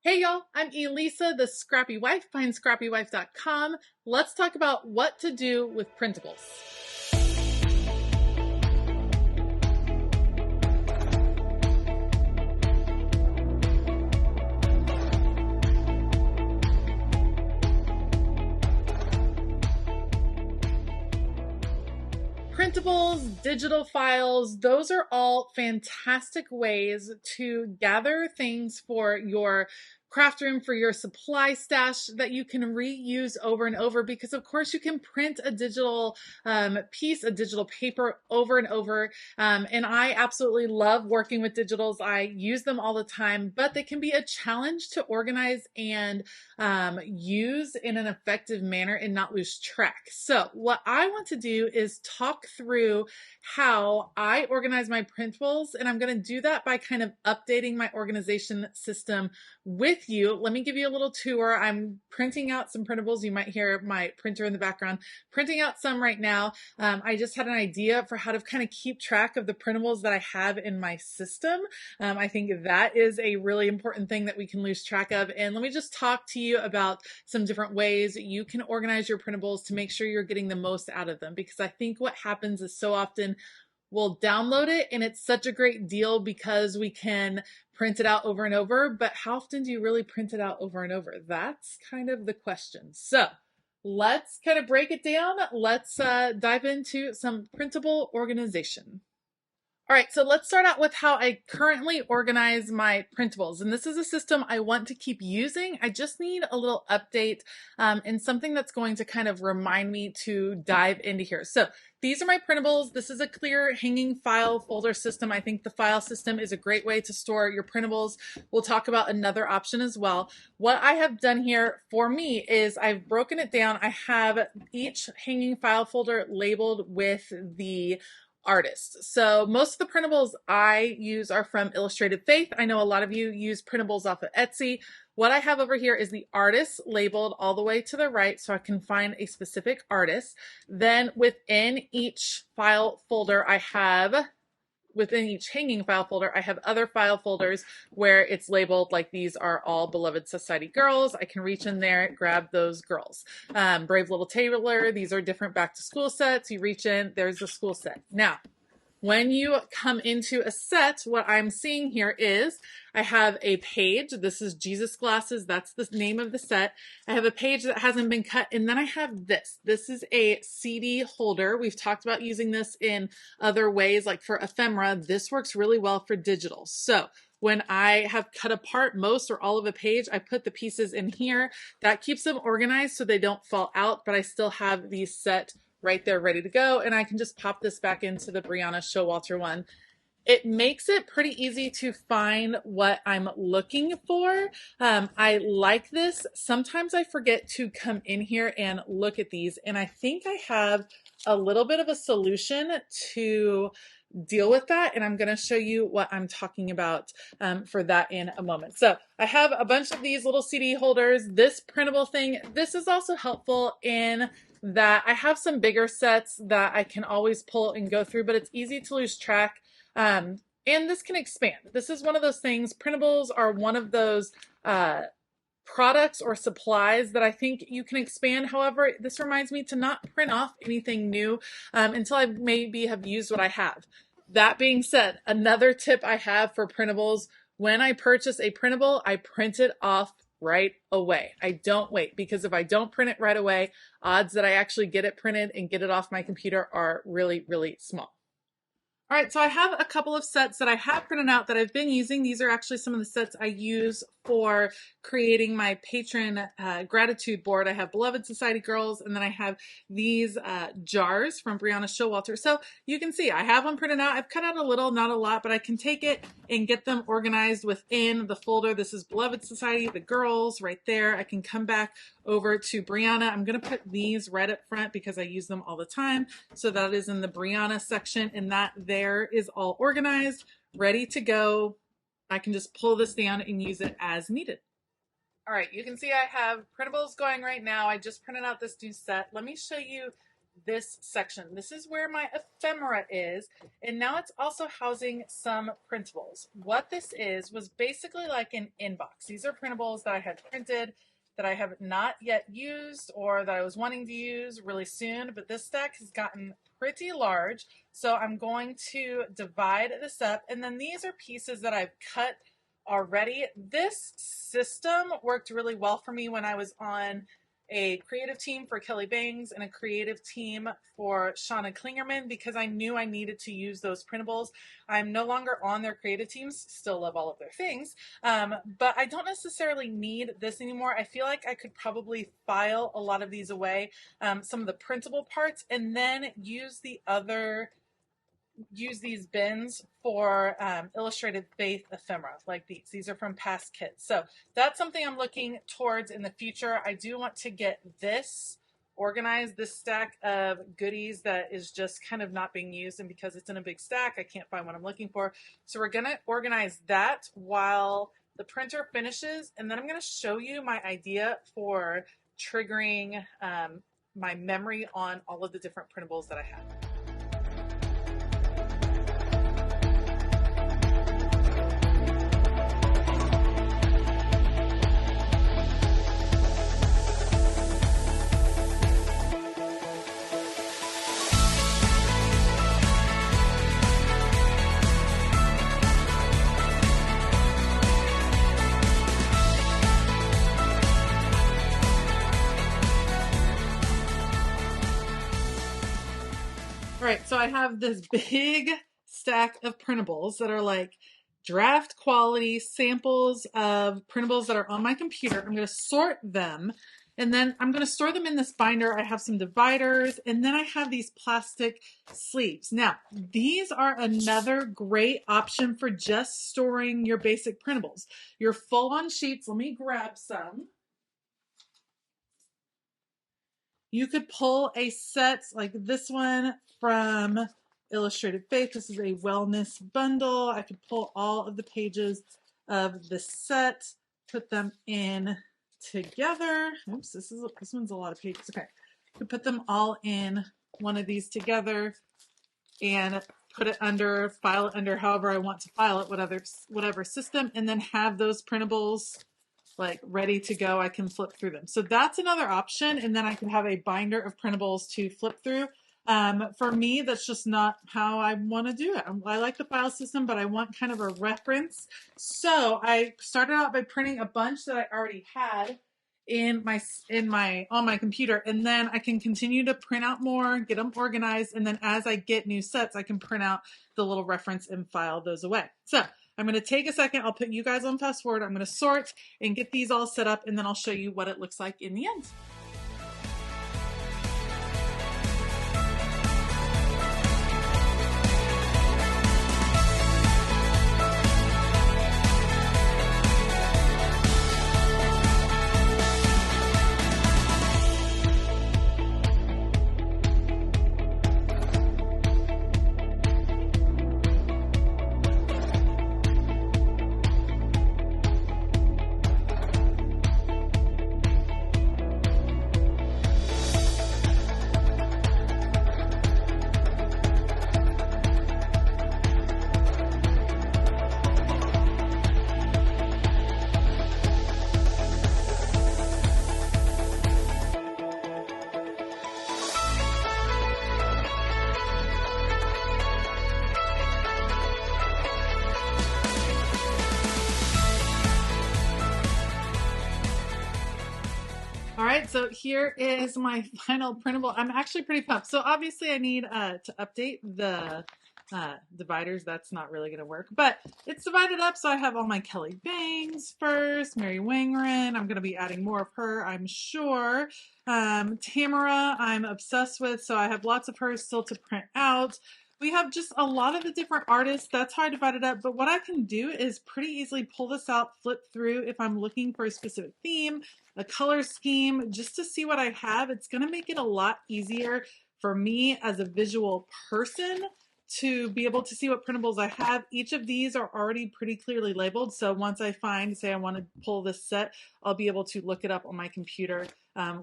Hey y'all, I'm Elisa, the Scrappy Wife. Find ScrappyWife.com. Let's talk about what to do with printables. Printables, digital files, those are all fantastic ways to gather things for your craft room, for your supply stash that you can reuse over and over, because of course you can print a digital piece, a digital paper over and over. And I absolutely love working with digitals. I use them all the time, but they can be a challenge to organize and use in an effective manner and not lose track. So what I want to do is talk through how I organize my printables, and I'm going to do that by kind of updating my organization system with you. Let me give you a little tour. I'm printing out some printables. You might hear my printer in the background, printing out some right now. I just had an idea for how to kind of keep track of the printables that I have in my system. I think that is a really important thing that we can lose track of. And let me just talk to you about some different ways you can organize your printables to make sure you're getting the most out of them. Because I think what happens is so often we'll download it and it's such a great deal because we can print it out over and over, but how often do you really print it out over and over? That's kind of the question. So let's kind of break it down. Let's dive into some printable organization. All right, so let's start out with how I currently organize my printables. And this is a system I want to keep using. I just need a little update and something that's going to kind of remind me to dive into here. So these are my printables. This is a clear hanging file folder system. I think the file system is a great way to store your printables. We'll talk about another option as well. What I have done here for me is I've broken it down. I have each hanging file folder labeled with the artist. So most of the printables I use are from Illustrated Faith. I know a lot of you use printables off of Etsy. What I have over here is the artist labeled all the way to the right so I can find a specific artist. Then within each file folder within each hanging file folder, I have other file folders where it's labeled like these are all Beloved Society girls. I can reach in there, grab those girls. Brave Little Taylor, these are different back to school sets. You reach in, there's the school set. Now, when you come into a set, what I'm seeing here is I have a page. This is Jesus Glasses. That's the name of the set. I have a page that hasn't been cut. And then I have this. This is a CD holder. We've talked about using this in other ways, like for ephemera. This works really well for digital. So when I have cut apart most or all of a page, I put the pieces in here. That keeps them organized so they don't fall out, but I still have these set right there ready to go. And I can just pop this back into the Brianna Showalter one. It makes it pretty easy to find what I'm looking for. I like this. Sometimes I forget to come in here and look at these. And I think I have a little bit of a solution to deal with that. And I'm going to show you what I'm talking about for that in a moment. So I have a bunch of these little CD holders. This printable thing, this is also helpful in that I have some bigger sets that I can always pull and go through, but it's easy to lose track. And this can expand. This is one of those things. Printables are one of those products or supplies that I think you can expand. However, this reminds me to not print off anything new until I maybe have used what I have. That being said, another tip I have for printables, when I purchase a printable, I print it off right away. I don't wait, because if I don't print it right away, odds that I actually get it printed and get it off my computer are really, really small. All right, so I have a couple of sets that I have printed out that I've been using. These are actually some of the sets I use for creating my patron gratitude board. I have Beloved Society Girls, and then I have these jars from Brianna Showalter. So you can see I have them printed out. I've cut out a little, not a lot, but I can take it and get them organized within the folder. This is Beloved Society, the girls right there. I can come back over to Brianna. I'm going to put these right up front because I use them all the time. So that is in the Brianna section, and that there is all organized, ready to go. I can just pull this down and use it as needed. All right, you can see I have printables going right now. I just printed out this new set. Let me show you this section. This is where my ephemera is, and now it's also housing some printables. What this is was basically like an inbox. These are printables that I had printed that I have not yet used or that I was wanting to use really soon, but this stack has gotten pretty large, so I'm going to divide this up, and then these are pieces that I've cut already. This system worked really well for me when I was on a creative team for Kelly Bangs and a creative team for Shauna Klingerman, because I knew I needed to use those printables. I'm no longer on their creative teams, still love all of their things, but I don't necessarily need this anymore. I feel like I could probably file a lot of these away, some of the printable parts, and then use these bins for illustrated faith ephemera like these. These are from past kits. So that's something I'm looking towards in the future. I do want to get this organized, this stack of goodies that is just kind of not being used, and because it's in a big stack, I can't find what I'm looking for. So we're gonna organize that while the printer finishes, and then I'm gonna show you my idea for triggering my memory on all of the different printables that I have. All right, so I have this big stack of printables that are like draft quality samples of printables that are on my computer. I'm going to sort them, and then I'm going to store them in this binder. I have some dividers, and then I have these plastic sleeves. Now, these are another great option for just storing your basic printables. Your full-on sheets, let me grab some. You could pull a set like this one from Illustrated Faith. This is a wellness bundle. I could pull all of the pages of the set, put them in together. Oops, this one's a lot of pages. Okay, I could put them all in one of these together and put it under, file it under however I want to file it, whatever system, and then have those printables like ready to go. I can flip through them. So that's another option. And then I can have a binder of printables to flip through. For me, that's just not how I want to do it. I like the file system, but I want kind of a reference. So I started out by printing a bunch that I already had on my computer, and then I can continue to print out more, get them organized, and then as I get new sets, I can print out the little reference and file those away. So I'm going to take a second. I'll put you guys on fast forward. I'm going to sort and get these all set up, and then I'll show you what it looks like in the end. All right, so here is my final printable. I'm actually pretty pumped. So obviously I need to update the dividers. That's not really going to work, but it's divided up. So I have all my Kelly Bangs first, Mary Wangren. I'm going to be adding more of her, I'm sure. Tamara, I'm obsessed with, so I have lots of hers still to print out. We have just a lot of the different artists. That's how I divide it up. But what I can do is pretty easily pull this out, flip through if I'm looking for a specific theme, a color scheme, just to see what I have. It's going to make it a lot easier for me as a visual person to be able to see what printables I have. Each of these are already pretty clearly labeled. So once I find, say I want to pull this set, I'll be able to look it up on my computer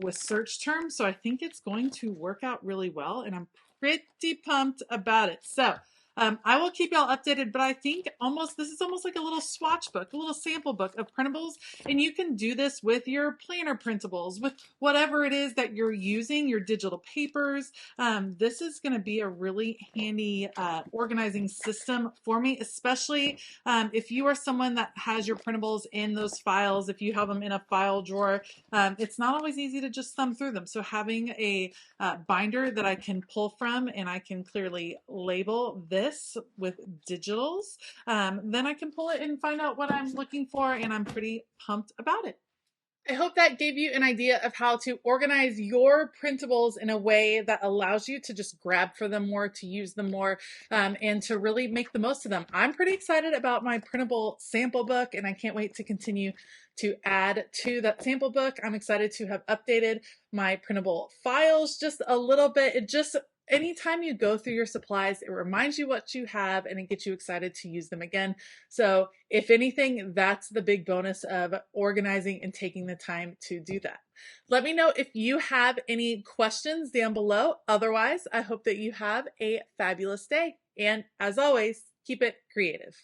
with search terms. So I think it's going to work out really well, and I'm pretty pumped about it. So I will keep y'all updated, but I think this is almost like a little swatch book, a little sample book of printables, and you can do this with your planner printables, with whatever it is that you're using, your digital papers. This is going to be a really handy organizing system for me, especially if you are someone that has your printables in those files, if you have them in a file drawer. It's not always easy to just thumb through them. So having a binder that I can pull from and I can clearly label this with digitals, then I can pull it and find out what I'm looking for, and I'm pretty pumped about it. I hope that gave you an idea of how to organize your printables in a way that allows you to just grab for them more, to use them more, and to really make the most of them. I'm pretty excited about my printable sample book, and I can't wait to continue to add to that sample book. I'm excited to have updated my printable files just a little bit. Anytime you go through your supplies, it reminds you what you have and it gets you excited to use them again. So if anything, that's the big bonus of organizing and taking the time to do that. Let me know if you have any questions down below. Otherwise, I hope that you have a fabulous day. And as always, keep it creative.